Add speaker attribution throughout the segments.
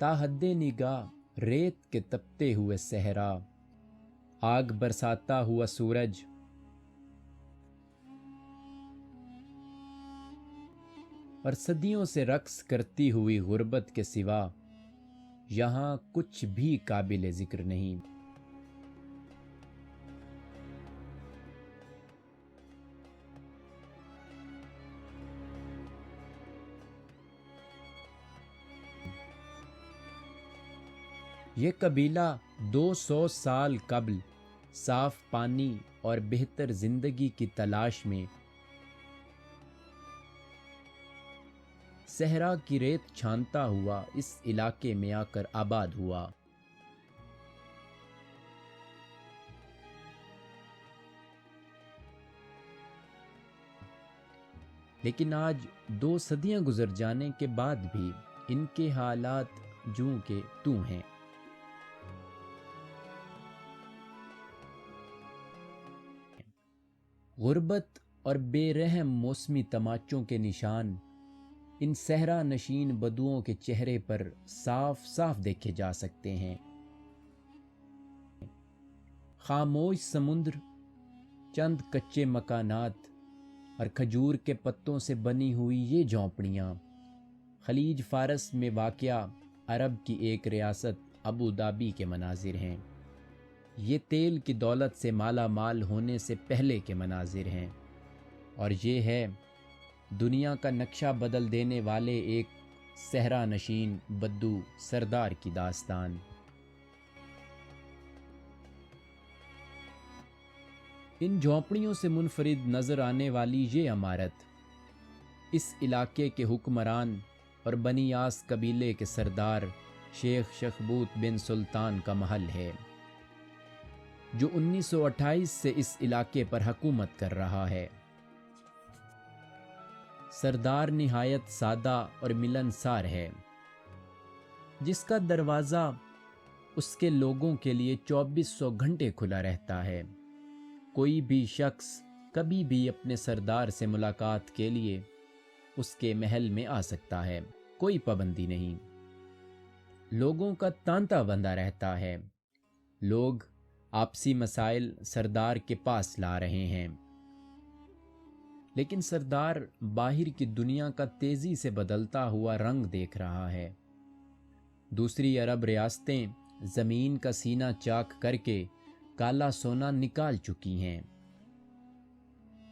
Speaker 1: تا حد نگاہ ریت کے تپتے ہوئے صحرا، آگ برساتا ہوا سورج، اور صدیوں سے رقص کرتی ہوئی غربت کے سوا یہاں کچھ بھی قابل ذکر نہیں۔ یہ قبیلہ 200 سال قبل صاف پانی اور بہتر زندگی کی تلاش میں صحرا کی ریت چھانتا ہوا اس علاقے میں آ کر آباد ہوا۔ لیکن آج 2 صدیاں گزر جانے کے بعد بھی ان کے حالات جوں کے توں ہیں۔ غربت اور بے رحم موسمی تماچوں کے نشان ان صحرا نشین بدوؤں کے چہرے پر صاف صاف دیکھے جا سکتے ہیں۔ خاموش سمندر، چند کچے مکانات اور کھجور کے پتوں سے بنی ہوئی یہ جھونپڑیاں خلیج فارس میں واقع عرب کی ایک ریاست ابو دھابی کے مناظر ہیں۔ یہ تیل کی دولت سے مالا مال ہونے سے پہلے کے مناظر ہیں، اور یہ ہے دنیا کا نقشہ بدل دینے والے ایک صحرا نشین بدو سردار کی داستان۔ ان جھونپڑیوں سے منفرد نظر آنے والی یہ عمارت اس علاقے کے حکمران اور بنی آس قبیلے کے سردار شیخ شخبوت بن سلطان کا محل ہے، جو 1928 سے اس علاقے پر حکومت کر رہا ہے۔ سردار نہایت سادہ اور ملنسار ہے، جس کا دروازہ اس کے لوگوں کے لیے 2400 گھنٹے کھلا رہتا ہے۔ کوئی بھی شخص کبھی بھی اپنے سردار سے ملاقات کے لیے اس کے محل میں آ سکتا ہے، کوئی پابندی نہیں۔ لوگوں کا تانتا بندھا رہتا ہے، لوگ آپسی مسائل سردار کے پاس لا رہے ہیں، لیکن سردار باہر کی دنیا کا تیزی سے بدلتا ہوا رنگ دیکھ رہا ہے۔ دوسری عرب ریاستیں زمین کا سینہ چاک کر کے کالا سونا نکال چکی ہیں،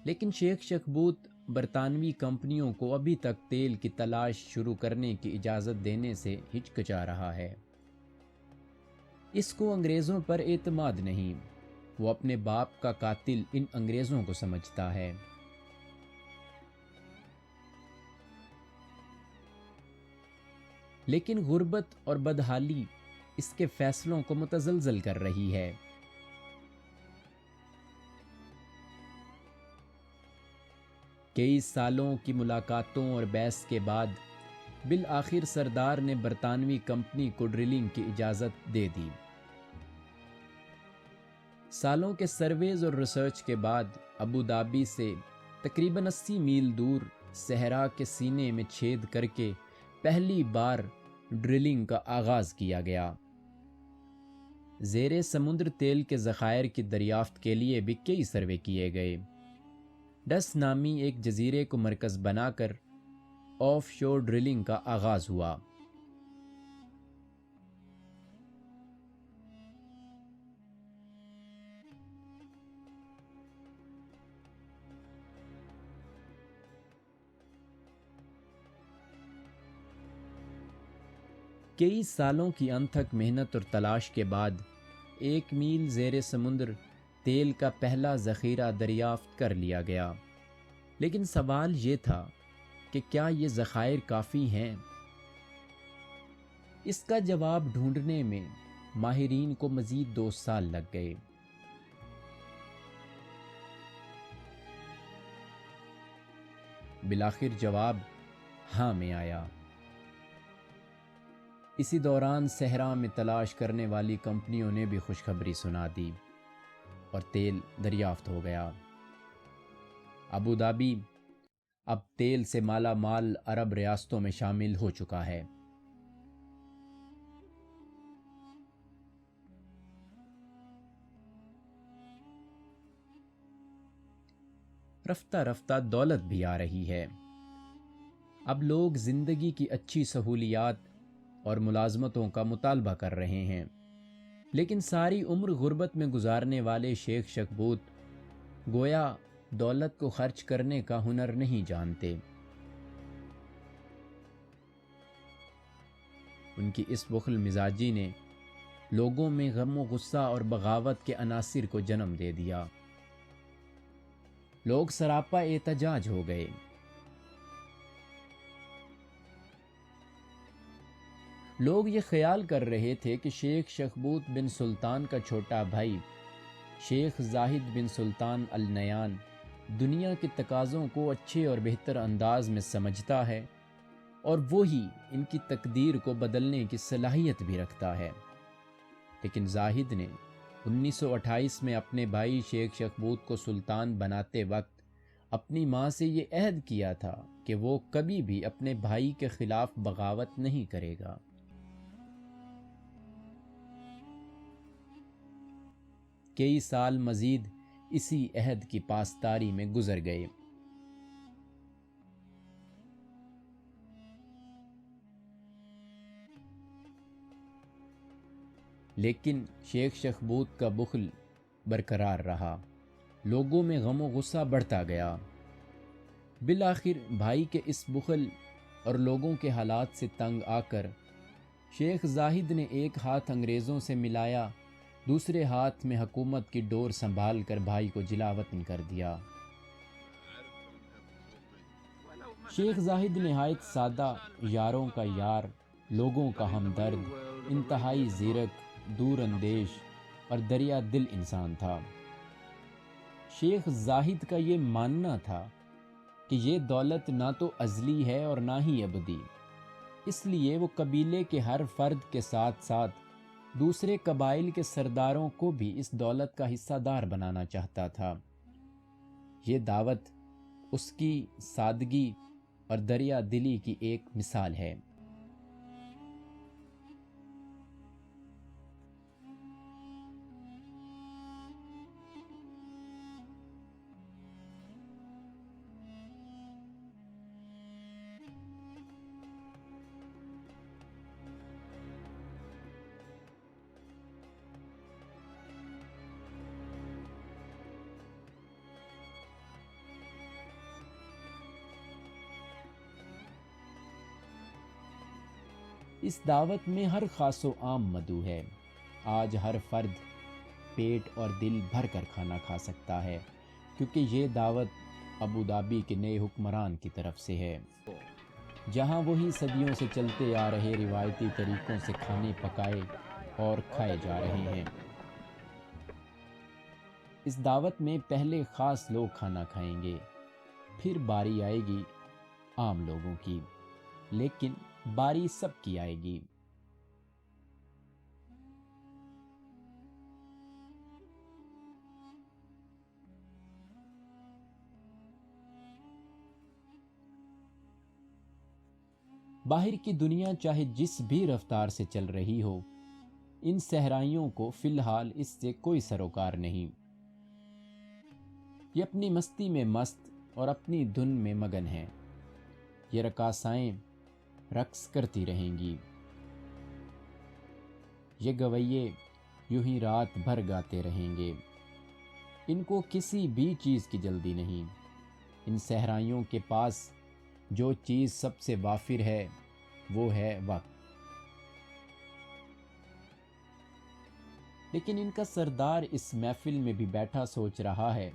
Speaker 1: لیکن شیخ شخبوت برطانوی کمپنیوں کو ابھی تک تیل کی تلاش شروع کرنے کی اجازت دینے سے ہچکچا رہا ہے۔ اس کو انگریزوں پر اعتماد نہیں، وہ اپنے باپ کا قاتل ان انگریزوں کو سمجھتا ہے۔ لیکن غربت اور بدحالی اس کے فیصلوں کو متزلزل کر رہی ہے۔ کئی سالوں کی ملاقاتوں اور بحث کے بعد بالآخر سردار نے برطانوی کمپنی کو ڈرلنگ کی اجازت دے دی۔ سالوں کے سرویز اور ریسرچ کے بعد ابو دھابی سے تقریباً 80 میل دور صحرا کے سینے میں چھید کر کے پہلی بار ڈرلنگ کا آغاز کیا گیا۔ زیر سمندر تیل کے ذخائر کی دریافت کے لیے بھی کئی سروے کیے گئے۔ ڈس نامی ایک جزیرے کو مرکز بنا کر آف شور ڈرلنگ کا آغاز ہوا۔ کئی سالوں کی انتھک محنت اور تلاش کے بعد 1 میل زیر سمندر تیل کا پہلا ذخیرہ دریافت کر لیا گیا، لیکن سوال یہ تھا کہ کیا یہ ذخائر کافی ہیں؟ اس کا جواب ڈھونڈنے میں ماہرین کو مزید 2 سال لگ گئے۔ بالآخر جواب ہاں میں آیا۔ اسی دوران صحرا میں تلاش کرنے والی کمپنیوں نے بھی خوشخبری سنا دی اور تیل دریافت ہو گیا۔ ابو دھابی اب تیل سے مالا مال عرب ریاستوں میں شامل ہو چکا ہے۔ رفتہ رفتہ دولت بھی آ رہی ہے۔ اب لوگ زندگی کی اچھی سہولیات اور ملازمتوں کا مطالبہ کر رہے ہیں، لیکن ساری عمر غربت میں گزارنے والے شیخ شخبوت گویا دولت کو خرچ کرنے کا ہنر نہیں جانتے۔ ان کی اس بخل مزاجی نے لوگوں میں غم و غصہ اور بغاوت کے عناصر کو جنم دے دیا۔ لوگ سراپا احتجاج ہو گئے۔ لوگ یہ خیال کر رہے تھے کہ شیخ شخبوت بن سلطان کا چھوٹا بھائی شیخ زاہد بن سلطان النیان دنیا کے تقاضوں کو اچھے اور بہتر انداز میں سمجھتا ہے، اور وہی ان کی تقدیر کو بدلنے کی صلاحیت بھی رکھتا ہے۔ لیکن زاہد نے 1928 میں اپنے بھائی شیخ شخبوت کو سلطان بناتے وقت اپنی ماں سے یہ عہد کیا تھا کہ وہ کبھی بھی اپنے بھائی کے خلاف بغاوت نہیں کرے گا۔ کئی سال مزید اسی عہد کی پاسداری میں گزر گئے۔ لیکن شیخ شخبوت کا بخل برقرار رہا، لوگوں میں غم و غصہ بڑھتا گیا۔ بالآخر بھائی کے اس بخل اور لوگوں کے حالات سے تنگ آ کر شیخ زاہد نے ایک ہاتھ انگریزوں سے ملایا، دوسرے ہاتھ میں حکومت کی ڈور سنبھال کر بھائی کو جلا وطن کر دیا۔ شیخ زاہد نہایت سادہ، یاروں کا یار، لوگوں کا ہمدرد، انتہائی زیرک، دور اندیش اور دریا دل انسان تھا۔ شیخ زاہد کا یہ ماننا تھا کہ یہ دولت نہ تو ازلی ہے اور نہ ہی ابدی، اس لیے وہ قبیلے کے ہر فرد کے ساتھ ساتھ دوسرے قبائل کے سرداروں کو بھی اس دولت کا حصہ دار بنانا چاہتا تھا۔ یہ دعوت اس کی سادگی اور دریا دلی کی ایک مثال ہے۔ اس دعوت میں ہر خاص و عام مدعو ہے۔ آج ہر فرد پیٹ اور دل بھر کر کھانا کھا سکتا ہے، کیونکہ یہ دعوت ابوظہبی کے نئے حکمران کی طرف سے ہے، جہاں وہی صدیوں سے چلتے آ رہے روایتی طریقوں سے کھانے پکائے اور کھائے جا رہے ہیں۔ اس دعوت میں پہلے خاص لوگ کھانا کھائیں گے، پھر باری آئے گی عام لوگوں کی، لیکن باری سب کی آئے گی۔ باہر کی دنیا چاہے جس بھی رفتار سے چل رہی ہو، ان صحرائیوں کو فی الحال اس سے کوئی سروکار نہیں۔ یہ اپنی مستی میں مست اور اپنی دھن میں مگن ہیں۔ یہ رقاصائیں رقص کرتی رہیں گی، یہ گویے یوں ہی رات بھر گاتے رہیں گے۔ ان کو کسی بھی چیز کی جلدی نہیں۔ ان صحرائیوں کے پاس جو چیز سب سے وافر ہے وہ ہے وقت۔ لیکن ان کا سردار اس محفل میں بھی بیٹھا سوچ رہا ہے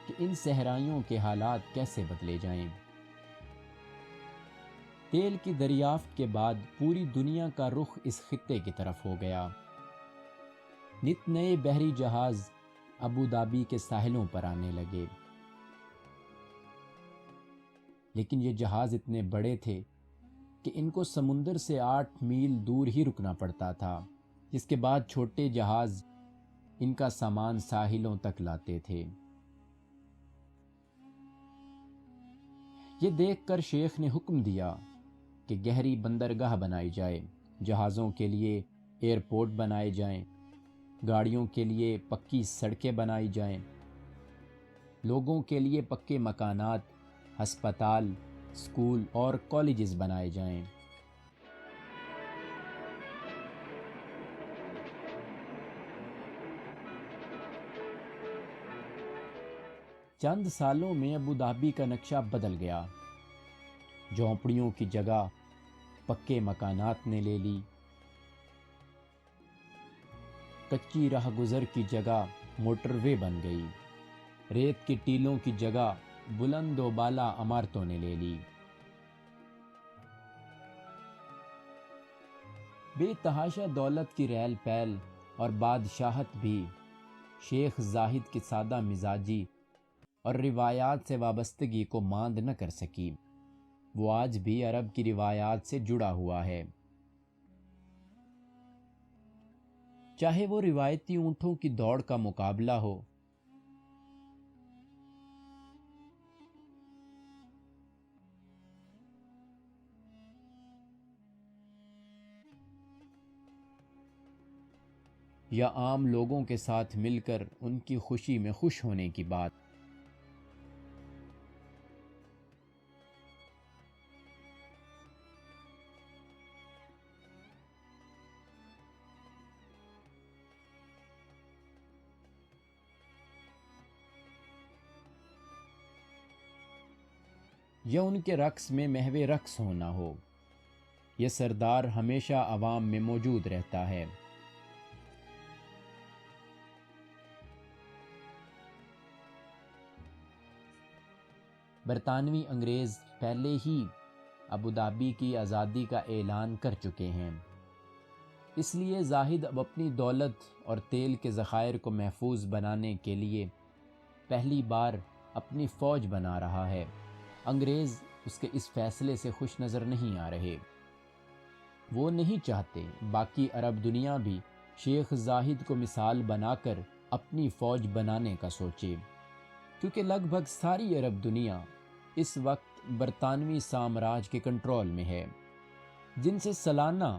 Speaker 1: کہ ان صحرائیوں کے حالات کیسے بدلے جائیں۔ تیل کی دریافت کے بعد پوری دنیا کا رخ اس خطے کی طرف ہو گیا۔ نت نئے بحری جہاز ابوظہبی کے ساحلوں پر آنے لگے، لیکن یہ جہاز اتنے بڑے تھے کہ ان کو سمندر سے 8 میل دور ہی رکنا پڑتا تھا، جس کے بعد چھوٹے جہاز ان کا سامان ساحلوں تک لاتے تھے۔ یہ دیکھ کر شیخ نے حکم دیا کہ گہری بندرگاہ بنائی جائے، جہازوں کے لیے ایئرپورٹ بنائے جائیں، گاڑیوں کے لیے پکی سڑکیں بنائی جائیں۔ لوگوں کے لیے پکے مکانات، ہسپتال، اسکول اور کالجز بنائے جائیں۔ چند سالوں میں ابوظہبی کا نقشہ بدل گیا۔ جھونپڑیوں کی جگہ پکے مکانات نے لے لی، کچی راہ گزر کی جگہ موٹر وے بن گئی، ریت کی ٹیلوں کی جگہ بلند و بالا عمارتوں نے لے لی۔ بے تحاشا دولت کی ریل پیل اور بادشاہت بھی شیخ زاہد کی سادہ مزاجی اور روایات سے وابستگی کو ماند نہ کر سکی۔ وہ آج بھی عرب کی روایات سے جڑا ہوا ہے، چاہے وہ روایتی اونٹوں کی دوڑ کا مقابلہ ہو، یا عام لوگوں کے ساتھ مل کر ان کی خوشی میں خوش ہونے کی بات۔ یا ان کے رقص میں محو رقص ہونا ہو، یہ سردار ہمیشہ عوام میں موجود رہتا ہے۔ برطانوی انگریز پہلے ہی ابوظہبی کی آزادی کا اعلان کر چکے ہیں، اس لیے زاہد اب اپنی دولت اور تیل کے ذخائر کو محفوظ بنانے کے لیے پہلی بار اپنی فوج بنا رہا ہے۔ انگریز اس کے اس فیصلے سے خوش نظر نہیں آ رہے۔ وہ نہیں چاہتے باقی عرب دنیا بھی شیخ زاہد کو مثال بنا کر اپنی فوج بنانے کا سوچے، کیونکہ لگ بھگ ساری عرب دنیا اس وقت برطانوی سامراج کے کنٹرول میں ہے، جن سے سالانہ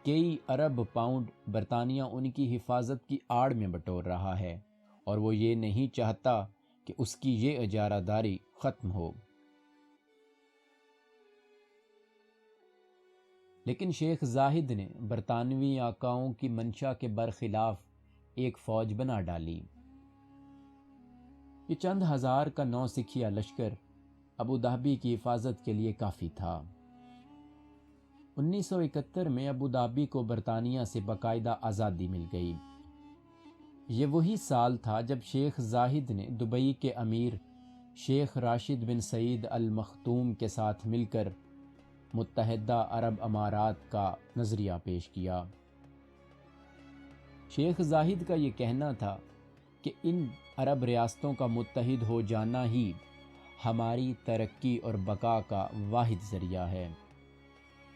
Speaker 1: کئی ارب پاؤنڈ برطانیہ ان کی حفاظت کی آڑ میں بٹور رہا ہے، اور وہ یہ نہیں چاہتا کہ اس کی یہ اجارہ داری ختم ہو۔ لیکن شیخ زاہد نے برطانوی آقاؤں کی منشا کے برخلاف ایک فوج بنا ڈالی۔ یہ چند ہزار کا نوسکھیا لشکر ابوظہبی کی حفاظت کے لیے کافی تھا۔ 1971 میں ابوظہبی کو برطانیہ سے باقاعدہ آزادی مل گئی۔ یہ وہی سال تھا جب شیخ زاہد نے دبئی کے امیر شیخ راشد بن سعید المختوم کے ساتھ مل کر متحدہ عرب امارات کا نظریہ پیش کیا۔ شیخ زاہد کا یہ کہنا تھا کہ ان عرب ریاستوں کا متحد ہو جانا ہی ہماری ترقی اور بقا کا واحد ذریعہ ہے۔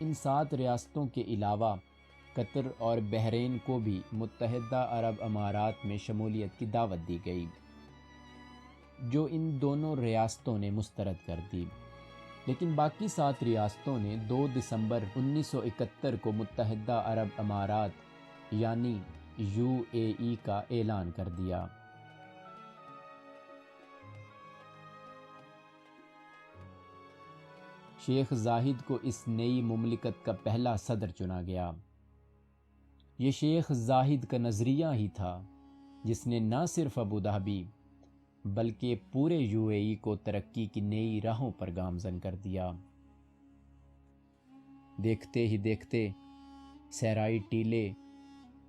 Speaker 1: ان 7 ریاستوں کے علاوہ قطر اور بحرین کو بھی متحدہ عرب امارات میں شمولیت کی دعوت دی گئی، جو ان دونوں ریاستوں نے مسترد کر دی، لیکن باقی 7 ریاستوں نے 2 دسمبر 1971 کو متحدہ عرب امارات یعنی UAE کا اعلان کر دیا۔ شیخ زاہد کو اس نئی مملکت کا پہلا صدر چنا گیا۔ یہ شیخ زاہد کا نظریہ ہی تھا جس نے نہ صرف ابوظہبی بلکہ پورے UAE کو ترقی کی نئی راہوں پر گامزن کر دیا۔ دیکھتے ہی دیکھتے صحرائی ٹیلے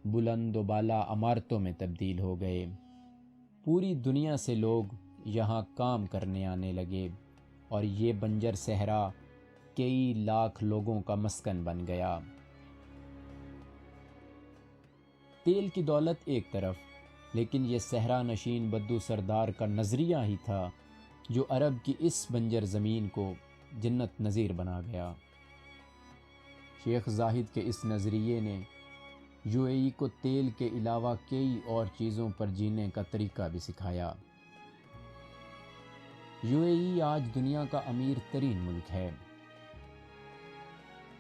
Speaker 1: بلند و بالا عمارتوں میں تبدیل ہو گئے۔ پوری دنیا سے لوگ یہاں کام کرنے آنے لگے اور یہ بنجر صحرا کئی لاکھ لوگوں کا مسکن بن گیا۔ تیل کی دولت ایک طرف، لیکن یہ صحرا نشین بدو سردار کا نظریہ ہی تھا جو عرب کی اس بنجر زمین کو جنت نظیر بنا گیا۔ شیخ زاہد کے اس نظریے نے UAE کو تیل کے علاوہ کئی اور چیزوں پر جینے کا طریقہ بھی سکھایا۔ UAE آج دنیا کا امیر ترین ملک ہے۔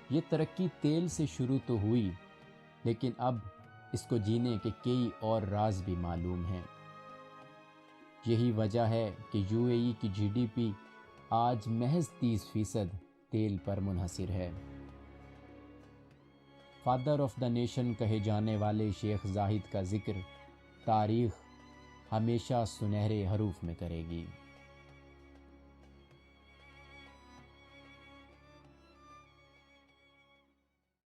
Speaker 1: یہ ترقی تیل سے شروع تو ہوئی، لیکن اب اس کو جینے کے کئی اور راز بھی معلوم ہیں۔ یہی وجہ ہے کہ UAE کی GDP آج محض 30% تیل پر منحصر ہے۔ فادر آف دا نیشن کہے جانے والے شیخ زاہد کا ذکر تاریخ ہمیشہ سنہرے حروف میں کرے گی۔